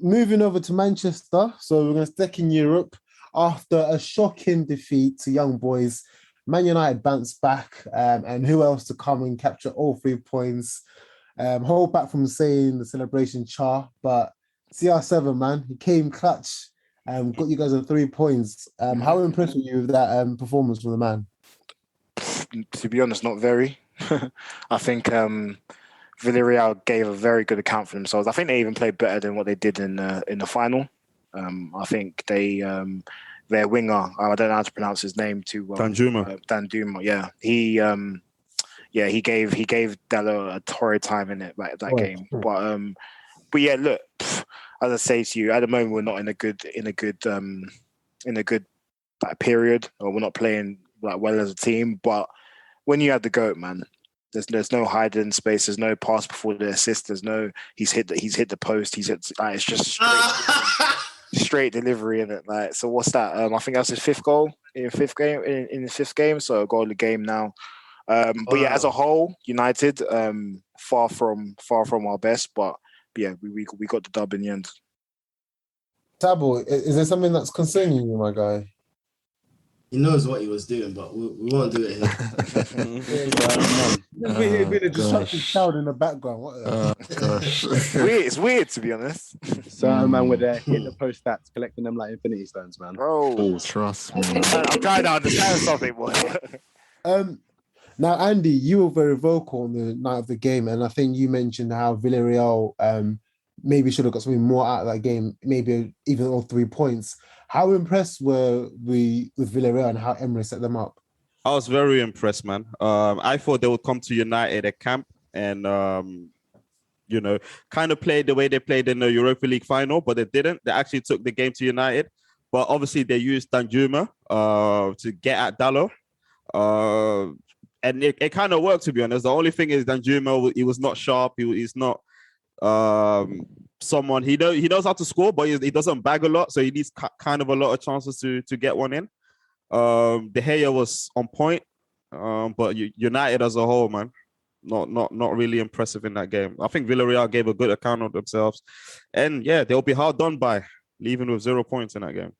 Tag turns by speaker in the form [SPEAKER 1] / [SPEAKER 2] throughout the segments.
[SPEAKER 1] moving over to Manchester. So we're going to stick in Europe. After a shocking defeat to Young Boys, Man United bounced back. And who else to come and capture all 3 points? Hold back from saying the celebration char, but CR7, man, he came clutch. Got you guys on 3 points. How impressed were you with that performance from the man?
[SPEAKER 2] To be honest, not very. I think Villareal gave a very good account for themselves. I think they even played better than what they did in the final. I think their winger, I don't know how to pronounce his name too well. Danjuma, yeah. He gave Dallo a torrid time in it, like that game. But yeah, look, as I say to you, at the moment we're not in a good like, period, or we're not playing like well as a team. But when you have the GOAT, man, there's no hiding space. There's no pass before the assist. There's no he's hit the post. It's just straight delivery in it. Like, so what's that? I think that's his 5th goal in the 5th game. So a goal a game now. But yeah, as a whole, United far from our best. But yeah, we got the dub in the end.
[SPEAKER 1] Tabo, is there something that's concerning you, my guy?
[SPEAKER 3] He knows what he was doing, but we won't do it here.
[SPEAKER 1] There's been a disruptive sound in the background. What
[SPEAKER 4] gosh.
[SPEAKER 2] It's weird, to be honest.
[SPEAKER 5] Certain man with their hit the post stats, collecting them like Infinity Stones, man.
[SPEAKER 2] Oh,
[SPEAKER 4] trust me.
[SPEAKER 2] I'm trying to understand something, boy.
[SPEAKER 1] Now, Andy, you were very vocal on the night of the game, and I think you mentioned how Villareal maybe should have got something more out of that game, maybe even all 3 points. How impressed were we with Villareal and how Emery set them up?
[SPEAKER 6] I was very impressed, man. I thought they would come to United at camp and, kind of play the way they played in the Europa League final, but they didn't. They actually took the game to United. But obviously they used Danjuma to get at Dallo. And it kind of worked, to be honest. The only thing is Danjuma, he was not sharp. He's not someone, he knows how to score, but he doesn't bag a lot. So he needs kind of a lot of chances to get one in. De Gea was on point. But United as a whole, man, not really impressive in that game. I think Villareal gave a good account of themselves. And yeah, they'll be hard done by, leaving with 0 points in that game.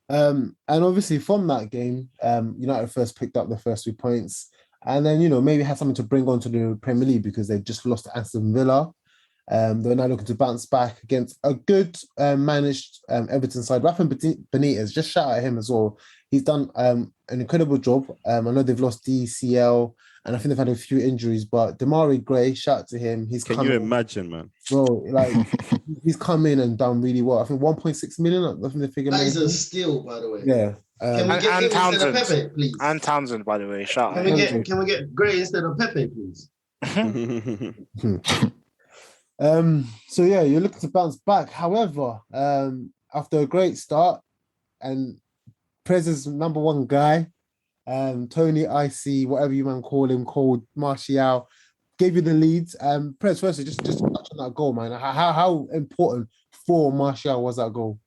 [SPEAKER 1] And obviously from that game, United first picked up the first 3 points, and then maybe had something to bring on to the Premier League because they just lost to Aston Villa. They're now looking to bounce back against a good managed Everton side. Rafa Benitez, just shout out at him as well. He's done an incredible job. I know they've lost DCL, and I think they've had a few injuries, but Damari Gray, shout out to him.
[SPEAKER 6] Can you imagine, man?
[SPEAKER 1] Bro, like, he's come in and done really well. I think 1.6 million. I think the figure.
[SPEAKER 3] That is a steal, by the way.
[SPEAKER 1] Yeah.
[SPEAKER 3] Can we get
[SPEAKER 2] Townsend,
[SPEAKER 3] instead of Pepe, please?
[SPEAKER 2] And Townsend, by the way, shout out.
[SPEAKER 3] Can we get Gray instead of Pepe, please?
[SPEAKER 1] So yeah, you're looking to bounce back. However, after a great start, and Prez's number 1 guy, Tony IC, whatever you man call him, called Martial, gave you the leads. Prez, firstly, just touch on that goal, man. How important for Martial was that goal?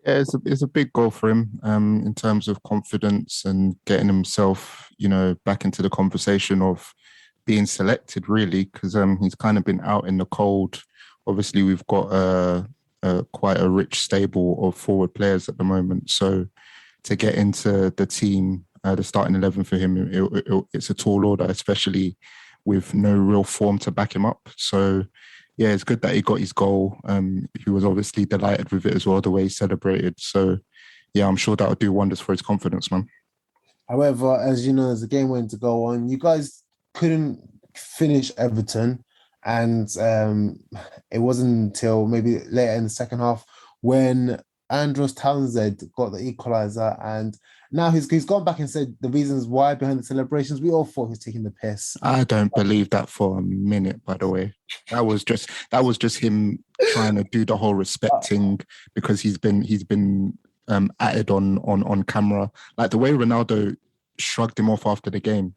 [SPEAKER 4] Yeah, it's a big goal for him in terms of confidence and getting himself, back into the conversation of being selected, really, because he's kind of been out in the cold. Obviously, we've got quite a rich stable of forward players at the moment. So to get into the team, the starting 11 for him, it's a tall order, especially with no real form to back him up. So yeah, it's good that he got his goal. He was obviously delighted with it as well, the way he celebrated. So yeah, I'm sure that'll do wonders for his confidence, man.
[SPEAKER 1] However, as you know, as the game went to go on, you guys couldn't finish Everton, and it wasn't until maybe later in the second half when Andros Townsend got the equaliser, and now he's gone back and said the reasons why behind the celebrations. We all thought he was taking the piss.
[SPEAKER 4] I don't believe that for a minute, by the way. That was just him trying to do the whole respecting because he's been added on camera, like the way Ronaldo shrugged him off after the game.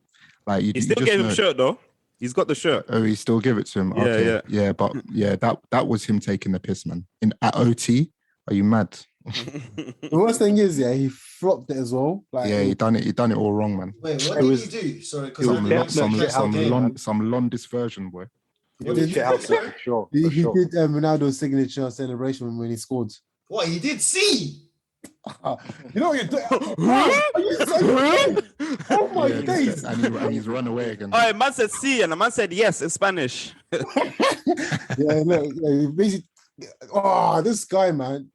[SPEAKER 4] Like
[SPEAKER 6] he still gave him a shirt though. He's got the shirt.
[SPEAKER 4] Oh, he still give it to him.
[SPEAKER 6] Yeah,
[SPEAKER 4] okay. Yeah. But yeah, that was him taking the piss, man. At OT, are you mad?
[SPEAKER 1] The worst thing is, yeah, he flopped it as well. Like,
[SPEAKER 4] yeah, he done it all wrong, man.
[SPEAKER 3] Wait, what did he do? Sorry, because
[SPEAKER 4] some Londis version, boy.
[SPEAKER 3] What did you
[SPEAKER 2] Get
[SPEAKER 3] do?
[SPEAKER 2] out.
[SPEAKER 3] Sorry?
[SPEAKER 5] Sure.
[SPEAKER 1] He
[SPEAKER 5] For sure.
[SPEAKER 1] did Ronaldo's signature celebration when he scored.
[SPEAKER 3] What he did see?
[SPEAKER 1] You know what you're doing? Oh my
[SPEAKER 4] Yeah,
[SPEAKER 1] days!
[SPEAKER 4] and he's run away again.
[SPEAKER 6] All right, man said sí, and the man said yes in Spanish.
[SPEAKER 1] Yeah, look, yeah, basically, this guy, man.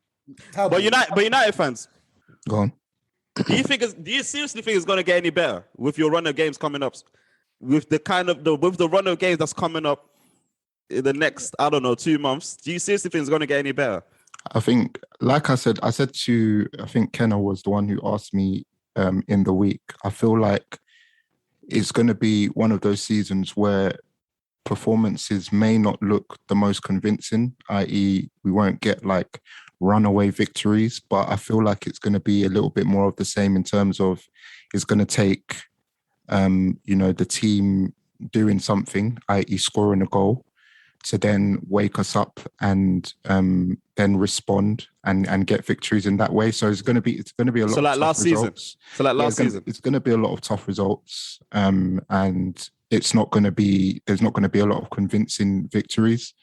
[SPEAKER 6] But United fans,
[SPEAKER 4] Go on.
[SPEAKER 6] do you seriously think it's gonna get any better with your run of games coming up? With the run of games that's coming up in the next, I don't know, 2 months, do you seriously think it's gonna get any better?
[SPEAKER 4] I think, like I said to, I think Kenna was the one who asked me in the week. I feel like it's going to be one of those seasons where performances may not look the most convincing, i.e. we won't get like runaway victories, but I feel like it's going to be a little bit more of the same in terms of it's going to take, the team doing something, i.e. scoring a goal, to then wake us up and then respond and get victories in that way. So it's going to be a lot.
[SPEAKER 6] So like
[SPEAKER 4] of
[SPEAKER 6] last
[SPEAKER 4] tough
[SPEAKER 6] season.
[SPEAKER 4] results.
[SPEAKER 6] So like last
[SPEAKER 4] Yeah,
[SPEAKER 6] season.
[SPEAKER 4] it's going to be a lot of tough results, and it's not going to be. There's not going to be a lot of convincing victories.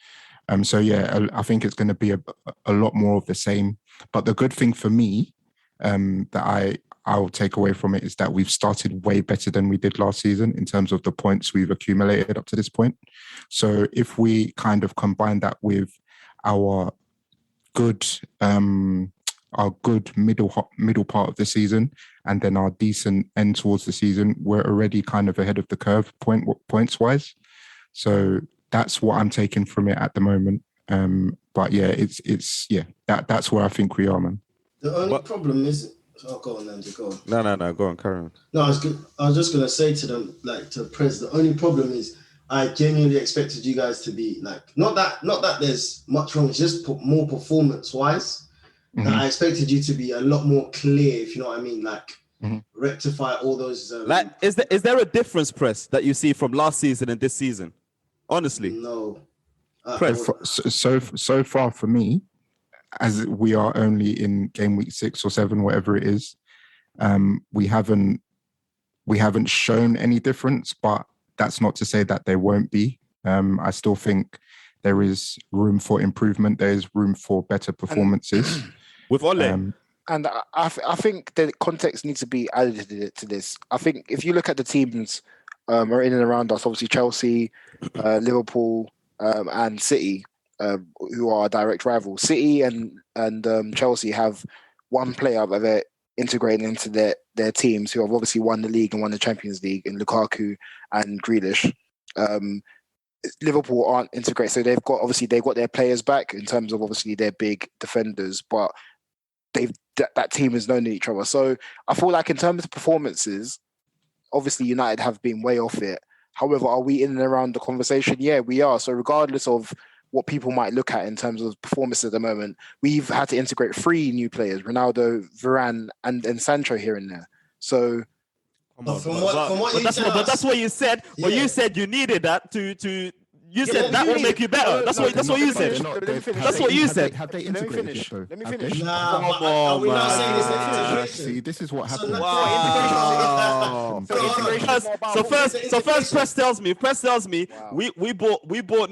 [SPEAKER 4] So yeah, I think it's going to be a lot more of the same. But the good thing for me, that I'll take away from it is that we've started way better than we did last season in terms of the points we've accumulated up to this point. So if we kind of combine that with our good middle part of the season and then our decent end towards the season, we're already kind of ahead of the curve points wise. So that's what I'm taking from it at the moment. But yeah, that's where I think we are, man.
[SPEAKER 3] The only problem is, go on, Andy, go on.
[SPEAKER 6] No, go on, Karen.
[SPEAKER 3] No, I was just gonna say to them, like to Prez, the only problem is I genuinely expected you guys to be like not that there's much wrong, it's just more performance wise.
[SPEAKER 4] Mhm.
[SPEAKER 3] I expected you to be a lot more clear, if you know what I mean, like
[SPEAKER 4] Mhm.
[SPEAKER 3] rectify all those.
[SPEAKER 6] Like, is there a difference, Press, that you see from last season and this season? Honestly,
[SPEAKER 3] No.
[SPEAKER 6] Press.
[SPEAKER 4] So far for me, as we are only in game week 6 or 7, whatever it is, we haven't shown any difference, but that's not to say that there won't be. I still think there is room for improvement. There is room for better performances.
[SPEAKER 6] With Ole.
[SPEAKER 2] And I think the context needs to be added to this. I think if you look at the teams are in and around us, obviously Chelsea, Liverpool, and City, who are direct rivals. City and Chelsea have one player that they're integrating into their teams, who have obviously won the league and won the Champions League, in Lukaku and Grealish. Liverpool aren't integrated, so they've got their players back in terms of obviously their big defenders, but that team has known each other. So I feel like in terms of performances, obviously United have been way off it. However, are we in and around the conversation? Yeah, we are. So regardless of what people might look at in terms of performance at the moment, we've had to integrate 3 new players: Ronaldo, Varane, and Sancho here and there. So
[SPEAKER 6] But that's what you said.
[SPEAKER 3] Yeah.
[SPEAKER 6] Well, you said you needed that to. You
[SPEAKER 3] Yeah,
[SPEAKER 6] said that will make you better. That's what you said. That's what you said.
[SPEAKER 4] Have they
[SPEAKER 2] Let me
[SPEAKER 4] integrated
[SPEAKER 2] finish.
[SPEAKER 4] yet, though?
[SPEAKER 2] Let me
[SPEAKER 4] Have
[SPEAKER 2] finish.
[SPEAKER 4] they?
[SPEAKER 3] Nah,
[SPEAKER 6] Come
[SPEAKER 3] but are we not
[SPEAKER 6] on,
[SPEAKER 3] saying it's
[SPEAKER 6] man.
[SPEAKER 3] an integration?
[SPEAKER 4] See, this is what
[SPEAKER 3] So
[SPEAKER 4] happens.
[SPEAKER 6] Wow. So first, Press tells me,
[SPEAKER 2] Wow.
[SPEAKER 6] we bought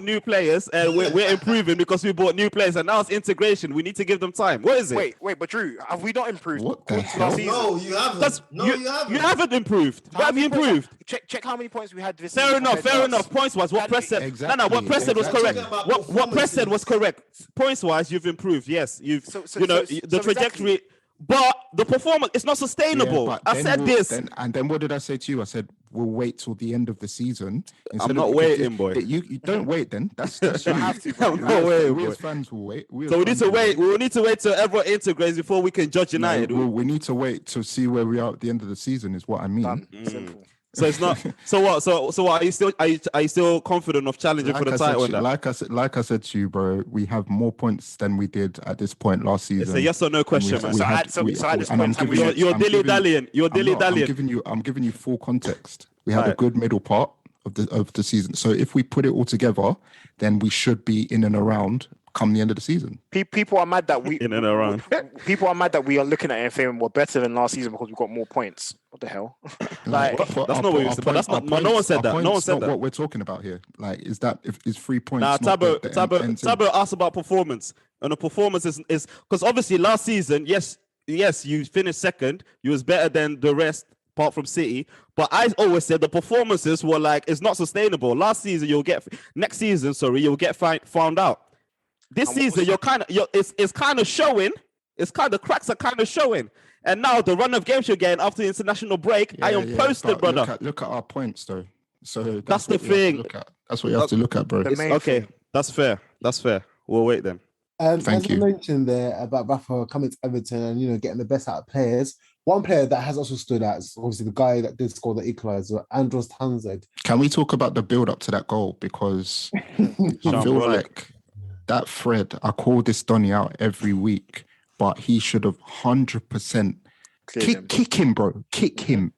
[SPEAKER 6] new players, and we're improving because we bought new players, and now it's integration. We need to give them time. What is it?
[SPEAKER 2] Wait, but Drew, have we not improved?
[SPEAKER 4] What the
[SPEAKER 2] according to last
[SPEAKER 4] hell?
[SPEAKER 2] season?
[SPEAKER 3] No, you haven't.
[SPEAKER 6] You haven't improved.
[SPEAKER 2] How
[SPEAKER 6] Have you
[SPEAKER 2] many points-
[SPEAKER 6] improved?
[SPEAKER 2] Check how many points we had this
[SPEAKER 6] Fair
[SPEAKER 2] season.
[SPEAKER 6] enough.
[SPEAKER 2] compared to us.
[SPEAKER 6] Points wise, what Press said. No, what Press said was
[SPEAKER 4] Exactly.
[SPEAKER 6] correct.
[SPEAKER 3] I'm talking about
[SPEAKER 6] What Press said was correct. Points wise, you've improved. Yes, you've.
[SPEAKER 2] So
[SPEAKER 6] The trajectory,
[SPEAKER 2] exactly.
[SPEAKER 6] but the performance it's not sustainable.
[SPEAKER 4] Yeah, but
[SPEAKER 6] I
[SPEAKER 4] then
[SPEAKER 6] said this.
[SPEAKER 4] Then what did I say to you? I said we'll wait till the end of the season.
[SPEAKER 6] I'm not waiting, boy.
[SPEAKER 4] You don't wait then. That's
[SPEAKER 2] You
[SPEAKER 4] you.
[SPEAKER 2] have to, bro.
[SPEAKER 6] I'm not waiting,
[SPEAKER 4] We
[SPEAKER 6] boy.
[SPEAKER 4] as fans will wait.
[SPEAKER 6] So we need to wait. We will need to wait till everyone integrates before we can judge United.
[SPEAKER 4] We need to wait to see where we are at the end of the season. Is what I mean.
[SPEAKER 2] Done. Simple.
[SPEAKER 6] So it's not. So what? So what? Are you still confident of challenging for the title?
[SPEAKER 4] Like I said to you, bro, we have more points than we did at this point last season.
[SPEAKER 6] It's a yes or no question, man.
[SPEAKER 2] So at this point,
[SPEAKER 6] You're dilly-dallying. You're dilly-dallying.
[SPEAKER 4] I'm giving you full context. We had a good middle part of the season. So if we put it all together, then we should be in and around come the end of the season.
[SPEAKER 2] People are mad that we
[SPEAKER 6] In and around.
[SPEAKER 2] People are mad that we are looking at it and saying we're better than last season because we've got more points. What the hell? Like,
[SPEAKER 6] That's not what you said. But that's not. No one said that. No one said that.
[SPEAKER 4] What we're talking about here. Like, is 3 points?
[SPEAKER 6] Nah,
[SPEAKER 4] not
[SPEAKER 6] Tabo asked about performance, and the performance is because obviously last season, yes, you finished second. You was better than the rest, apart from City. But I always said the performances were like it's not sustainable. Last season you'll get found out. This season it's kind of showing. It's kind of cracks are kind of showing. And now the run of games you're getting after the international break, I am posted, brother.
[SPEAKER 4] Look at our points though. So
[SPEAKER 6] that's the thing.
[SPEAKER 4] That's what you have to look at, bro.
[SPEAKER 6] Okay, that's fair. We'll wait then.
[SPEAKER 1] As you mentioned there about Rafa coming to Everton and getting the best out of players, one player that has also stood out is obviously the guy that did score the equaliser, Andros Townsend.
[SPEAKER 4] Can we talk about the build up to that goal? Because I feel like that Fred, I call this Donny out every week, but he should have 100% kick him, bro. Kick him.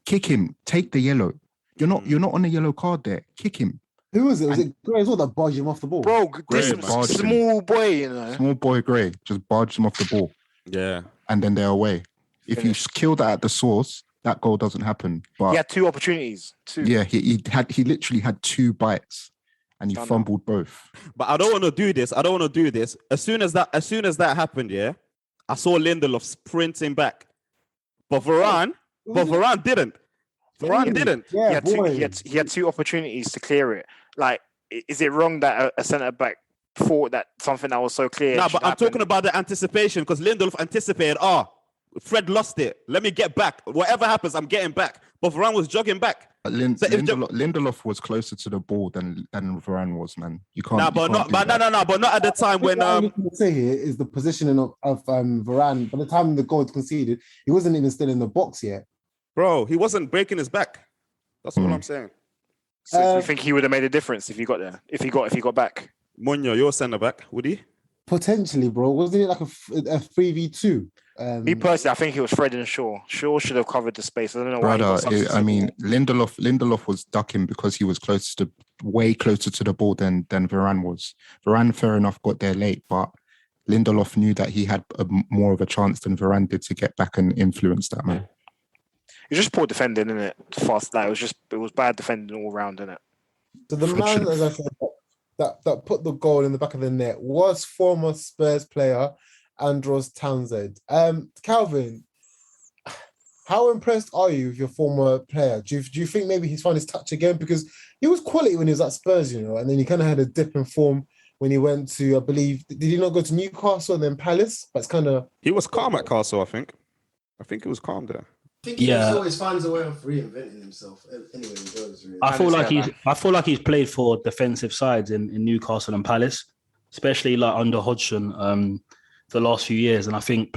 [SPEAKER 4] Take the yellow. You're not on a yellow card there. Kick him.
[SPEAKER 1] Who was it? Was it Gray as well that barged him off the ball?
[SPEAKER 2] Bro, this small boy,
[SPEAKER 4] Small boy Gray just barged him off the ball.
[SPEAKER 6] Yeah.
[SPEAKER 4] And then they're away. If you kill that at the source, that goal doesn't happen. But
[SPEAKER 2] he had 2 opportunities. 2.
[SPEAKER 4] Yeah, he literally had 2 bites and he fumbled both.
[SPEAKER 6] But I don't want to do this. As soon as that happened, yeah, I saw Lindelof sprinting back. But Varane didn't. Varane didn't.
[SPEAKER 2] Yeah, he had 2 opportunities to clear it. Like, is it wrong that a centre back thought that something that was so clear?
[SPEAKER 6] No, but I'm talking about the anticipation because Lindelof anticipated. Fred lost it. Let me get back. Whatever happens, I'm getting back. But Varane was jogging back.
[SPEAKER 4] Lindelof was closer to the ball than Varane was, man. You can't.
[SPEAKER 6] But not at the time when.
[SPEAKER 1] What I'm going to say here is the positioning of Varane. By the time the goal was conceded, he wasn't even still in the box yet.
[SPEAKER 6] Bro, he wasn't breaking his back. That's all I'm saying.
[SPEAKER 2] So do you think he would have made a difference if he got there? If he got back?
[SPEAKER 6] Monyo, you're centre back, would he?
[SPEAKER 1] Potentially, bro. Wasn't it like a 3v2?
[SPEAKER 2] Me personally, I think it was Fred and Shaw. Shaw should have covered the space. I don't know why.
[SPEAKER 4] Lindelof was ducking because he was way closer to the ball than Varane was. Varane, fair enough, got there late, but Lindelof knew that he had more of a chance than Varane did to get back and influence that, man.
[SPEAKER 2] It was just poor defending, innit? Fast. Like, it was bad defending all round, innit?
[SPEAKER 1] So the man, as I said, that put the goal in the back of the net was former Spurs player Andros Townsend. Calvin, how impressed are you with your former player? Do you think maybe he's found his touch again? Because he was quality when he was at Spurs, and then he kind of had a dip in form when he went to, I believe, did he not go to Newcastle and then Palace? But it's kind of...
[SPEAKER 6] He was calm at Castle, I think. I think he was calm there.
[SPEAKER 3] I think he always finds a way of reinventing himself. Anyway, he goes. Really.
[SPEAKER 7] I feel like he's played for defensive sides in Newcastle and Palace, especially like under Hodgson the last few years. And I think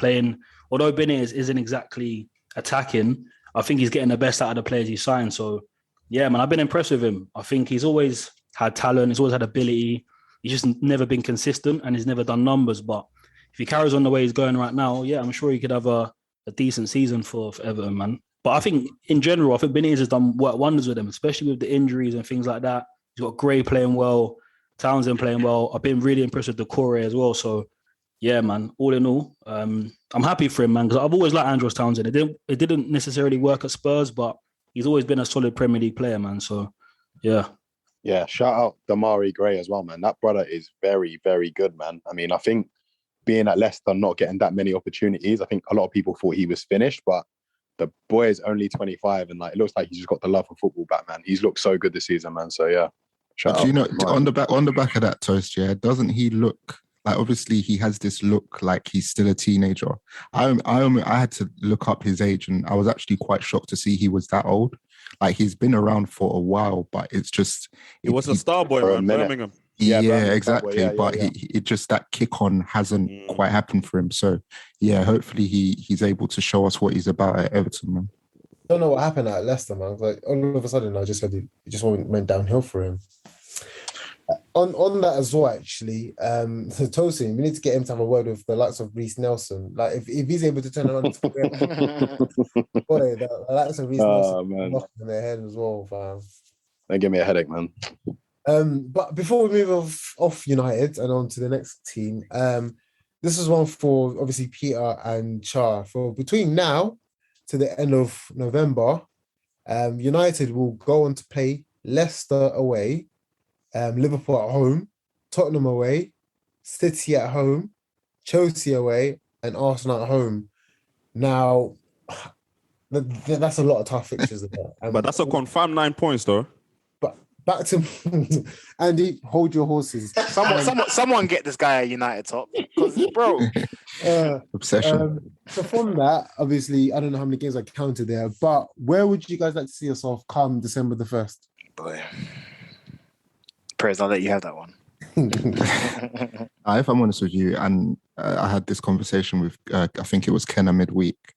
[SPEAKER 7] although Benitez isn't exactly attacking, I think he's getting the best out of the players he signed. So yeah, man, I've been impressed with him. I think he's always had talent. He's always had ability. He's just never been consistent and he's never done numbers. But if he carries on the way he's going right now, yeah, I'm sure he could have a decent season for Everton, man. But I think in general, I think Benitez has done wonders with them, especially with the injuries and things like that. He's got Gray playing well, Townsend playing well. I've been really impressed with Decore as well. So yeah, man, all in all, I'm happy for him, man, because I've always liked Andros Townsend. It didn't necessarily work at Spurs, but he's always been a solid Premier League player, man. So yeah.
[SPEAKER 8] Yeah, shout out Damari Gray as well, man. That brother is very, very good, man. I mean, I think being at Leicester, not getting that many opportunities, I think a lot of people thought he was finished, but the boy is only 25 and it looks like he's just got the love for football back, man. He's looked so good this season, man. So yeah, shout out.
[SPEAKER 4] On the back of that, Toast, yeah, doesn't he look like, obviously he has this look like he's still a teenager. I had to look up his age and I was actually quite shocked to see he was that old. Like, he's been around for a while, but it's just...
[SPEAKER 6] He was a star boy, man, Birmingham.
[SPEAKER 4] Yeah, exactly. But he just, that kick on hasn't quite happened for him. So yeah, hopefully he's able to show us what he's about at Everton, man.
[SPEAKER 1] I don't know what happened at Leicester, man. Like, all of a sudden, I just said it just went downhill for him. On that as well, actually, so Tosin, we need to get him to have a word with the likes of Reece Nelson. Like, if he's able to turn around, the likes of Reece Nelson, in their head as well, fam.
[SPEAKER 8] Don't give me a headache, man.
[SPEAKER 1] But before we move off United and on to the next team, this is one for obviously Peter and Char. For between now to the end of November, United will go on to play Leicester away, Liverpool at home, Tottenham away, City at home, Chelsea away, and Arsenal at home. Now, that's a lot of tough fixtures there.
[SPEAKER 6] But that's a confirmed 9 points, though.
[SPEAKER 1] But back to Andy, hold your horses.
[SPEAKER 2] Someone get this guy a United top, because bro,
[SPEAKER 4] Obsession.
[SPEAKER 1] So from that, obviously, I don't know how many games I counted there, but where would you guys like to see yourself come December the 1st?
[SPEAKER 2] boy, Perez, I'll let you have that one.
[SPEAKER 4] If I'm honest with you, and I had this conversation with, I think it was Kenna midweek.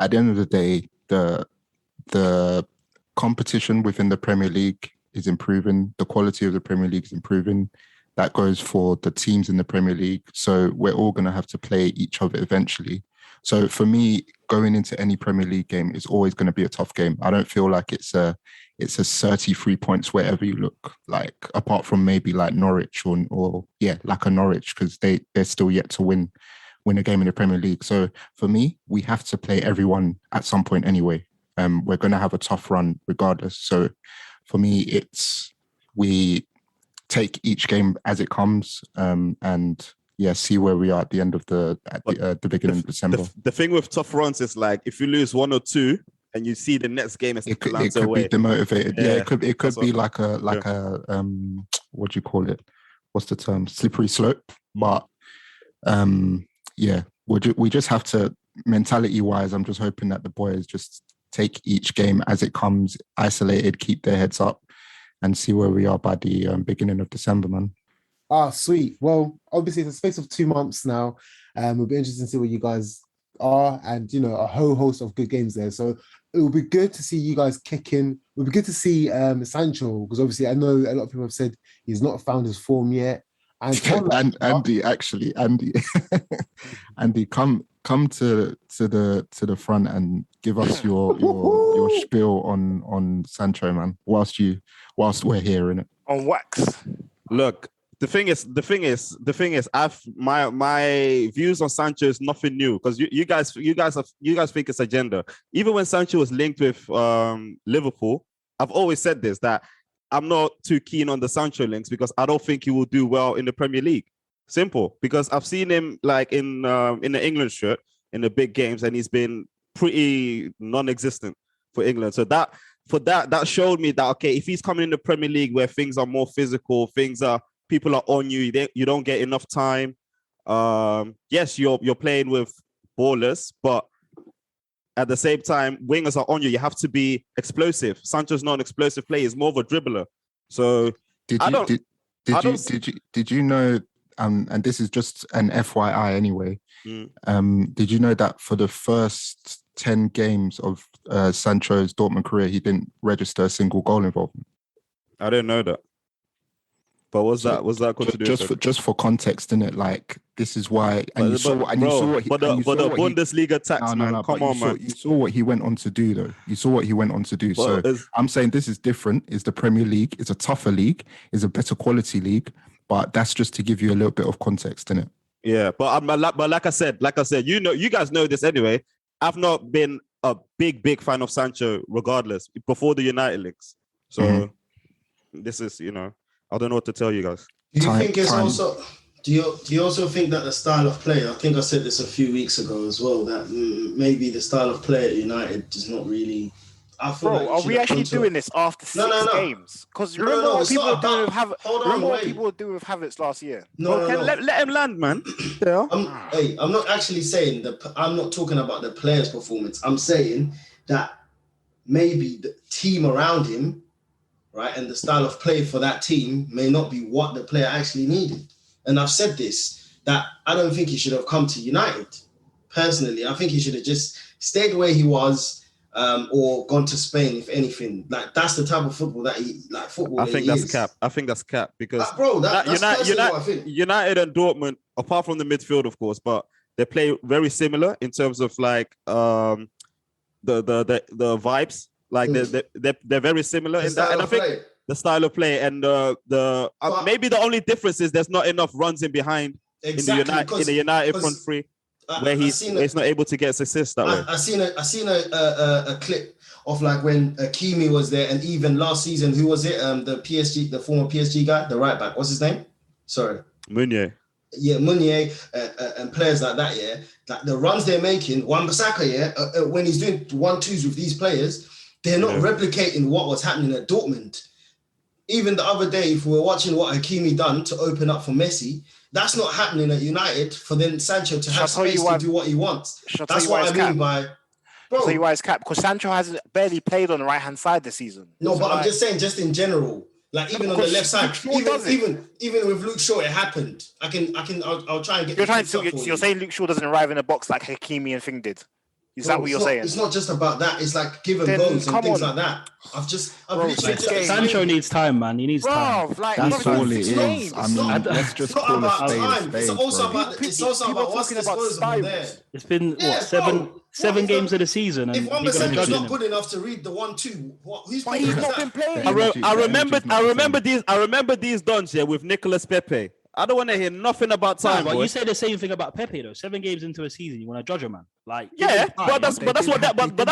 [SPEAKER 4] At the end of the day, the competition within the Premier League is improving. The quality of the Premier League is improving. That goes for the teams in the Premier League. So we're all going to have to play each other eventually. So for me, going into any Premier League game is always going to be a tough game. I don't feel like it's a 33 points wherever you look, like apart from maybe like Norwich or like a Norwich, because they're still yet to win a game in the Premier League. So for me, we have to play everyone at some point anyway. We're going to have a tough run regardless. So for me, we take each game as it comes, and see where we are at the end of the beginning of December.
[SPEAKER 6] The thing with tough runs is like if you lose 1 or 2 and you see the next game as
[SPEAKER 4] it could
[SPEAKER 6] away.
[SPEAKER 4] be demotivated. Yeah, it could be like a what do you call it? What's the term? Slippery slope. But we just have to, mentality wise, I'm just hoping that the boys just take each game as it comes, isolated, keep their heads up, and see where we are by the beginning of December, man.
[SPEAKER 1] Sweet. Well, obviously, in the space of 2 months now, it'll be interesting to see where you guys are, and a whole host of good games there. So it will be good to see you guys kicking. It will be good to see Sancho, because obviously I know a lot of people have said he's not found his form yet. And
[SPEAKER 4] Andy, Andy, come to the front and give us your spiel on Sancho, man. Whilst we're here, innit?
[SPEAKER 2] On wax.
[SPEAKER 6] Look, the thing is, my views on Sancho is nothing new, because you guys think it's agenda. Even when Sancho was linked with Liverpool, I've always said this, that I'm not too keen on the Sancho links because I don't think he will do well in the Premier League. Simple, because I've seen him like in the England shirt in the big games, and he's been pretty non-existent for England. So that showed me that, okay, if he's coming in the Premier League where things are more physical, people are on you, you don't get enough time. Yes, you're playing with ballers, but at the same time, wingers are on you. You have to be explosive. Sancho's not an explosive player; he's more of a dribbler. So
[SPEAKER 4] did you know? And this is just an FYI anyway. Did you know that for the first 10 games of Sancho's Dortmund career, he didn't register a single goal involvement?
[SPEAKER 6] I didn't know that. But what's that got to do?
[SPEAKER 4] Just for context, innit? Like, this is why. And you saw what
[SPEAKER 6] the Bundesliga tax, man. Come on, man.
[SPEAKER 4] You saw what he went on to do, though. You saw what he went on to do. So I'm saying this is different. It's the Premier League. It's a tougher league. It's a better quality league. But that's just to give you a little bit of context, innit?
[SPEAKER 6] Yeah, but like I said, you guys know this anyway. I've not been a big fan of Sancho, regardless, before the United links. So this is, I don't know what to tell you guys.
[SPEAKER 3] Do you think it's also? Do you also think that the style of play? I think I said this a few weeks ago as well. That maybe the style of play at United is not really. I feel like
[SPEAKER 2] are we actually doing this after 6 games? Because remember what people were doing with Havertz last year.
[SPEAKER 6] Let him land, man.
[SPEAKER 3] I'm not actually saying that. I'm not talking about the player's performance. I'm saying that maybe the team around him, right, and the style of play for that team may not be what the player actually needed. And I've said this, that I don't think he should have come to United. Personally, I think he should have just stayed where he was. Or gone to Spain, if anything. Like, that's the type of football that football.
[SPEAKER 6] I think that's cap. I think that's cap because
[SPEAKER 3] that's United, what I think.
[SPEAKER 6] United and Dortmund, apart from the midfield, of course, but they play very similar in terms of like the vibes. Like they're very similar in that. And I think the style of play, and maybe the only difference is there's not enough runs in behind
[SPEAKER 3] exactly,
[SPEAKER 6] in the United front three, where he's not able to get success that way.
[SPEAKER 3] I seen a clip of like when Hakimi was there, and even last season, who was it? The former PSG guy, the right back. What's his name? Sorry,
[SPEAKER 6] Meunier.
[SPEAKER 3] Yeah, Meunier and players like that. Yeah, like the runs they're making. Wan-Bissaka, yeah, when he's doing 1-2s with these players, they're not replicating what was happening at Dortmund. Even the other day, if we were watching what Hakimi done to open up for Messi, that's not happening at United for then Sancho to have space to do what he wants. That's what I mean by...
[SPEAKER 2] Bro, I'll tell you why it's cap. Because Sancho hasn't barely played on the right-hand side this season.
[SPEAKER 3] No, but I'm just saying, just in general, like even on the left side, even with Luke Shaw, it happened. I'll try and get...
[SPEAKER 2] You're saying Luke Shaw doesn't arrive in a box like Hakimi and Thing did? Is that what you're saying?
[SPEAKER 3] It's not just about that. It's like give and goes and things like that.
[SPEAKER 7] Sancho needs time, man. He needs time.
[SPEAKER 4] That's all it is. I mean, let's just call a spade a spade.
[SPEAKER 3] It's also about what's disposable there.
[SPEAKER 7] It's been seven games of the season, and
[SPEAKER 3] if Wan-Bissaka's not good enough to read the 1-2, who's playing?
[SPEAKER 2] He's not been playing.
[SPEAKER 6] I remember these dons here with Nicolas Pepe. I don't want to hear nothing about time.
[SPEAKER 7] But you say the same thing about Pepe though. 7 games into a season, you want to judge a man? Like
[SPEAKER 6] but that's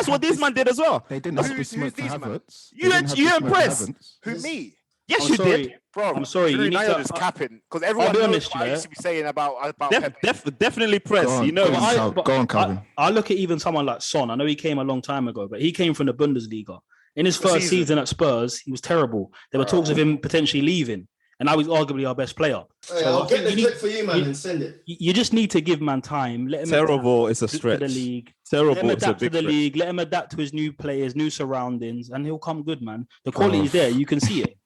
[SPEAKER 6] what these man did as well.
[SPEAKER 4] They didn't have smoke for Havertz.
[SPEAKER 6] You impressed?
[SPEAKER 2] Who, me?
[SPEAKER 6] Yes, you did,
[SPEAKER 2] bro.
[SPEAKER 7] I'm sorry. You need to
[SPEAKER 2] just capping because everyone knows what I used to be saying about Pepe.
[SPEAKER 6] Definitely press.
[SPEAKER 4] Go on, Calvin.
[SPEAKER 7] I look at even someone like Son. I know he came a long time ago, but he came from the Bundesliga. In his first season at Spurs, he was terrible. There were talks of him potentially leaving. And now he's arguably our best player.
[SPEAKER 3] Hey, I'll get the clip for you, man, and send it.
[SPEAKER 7] You just need to give man time. Let him
[SPEAKER 6] terrible. It's a stretch.
[SPEAKER 7] To the league.
[SPEAKER 6] Terrible.
[SPEAKER 7] Let him adapt to the league. Let him adapt to his new players, new surroundings, and he'll come good, man. The quality is there. You can see it.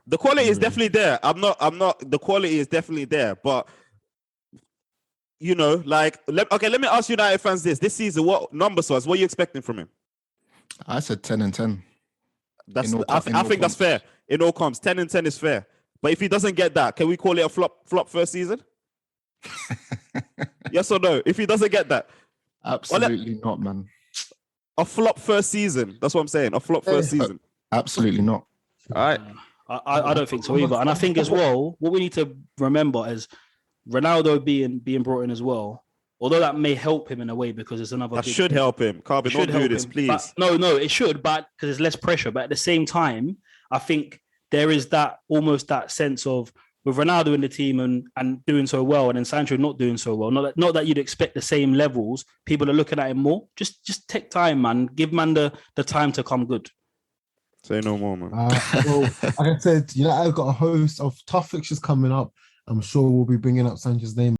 [SPEAKER 6] The quality is definitely there. I'm not. The quality is definitely there, but let me ask United fans this season. What numbers was? What are you expecting from him?
[SPEAKER 4] I said 10 and 10.
[SPEAKER 6] I think that's fair. In all comps, 10 and 10 is fair. But if he doesn't get that, can we call it a flop first season? Yes or no? If he doesn't get that,
[SPEAKER 4] absolutely not, man.
[SPEAKER 6] A flop first season. That's what I'm saying. A flop first season.
[SPEAKER 4] Absolutely not.
[SPEAKER 6] All right.
[SPEAKER 7] I don't think so either. And I think as well, what we need to remember is Ronaldo being brought in as well. Although that may help him in a way because it's another.
[SPEAKER 6] That should help him. Carbon, don't do this, please.
[SPEAKER 7] But, no, it should, but because there's less pressure. But at the same time, I think there is that almost that sense of with Ronaldo in the team and doing so well, and then Sancho not doing so well. Not that you'd expect the same levels. People are looking at him more. Just take time, man. Give man the time to come good.
[SPEAKER 6] Say no more, man.
[SPEAKER 1] Well, like I said, I've got a host of tough fixtures coming up. I'm sure we'll be bringing up Sancho's name.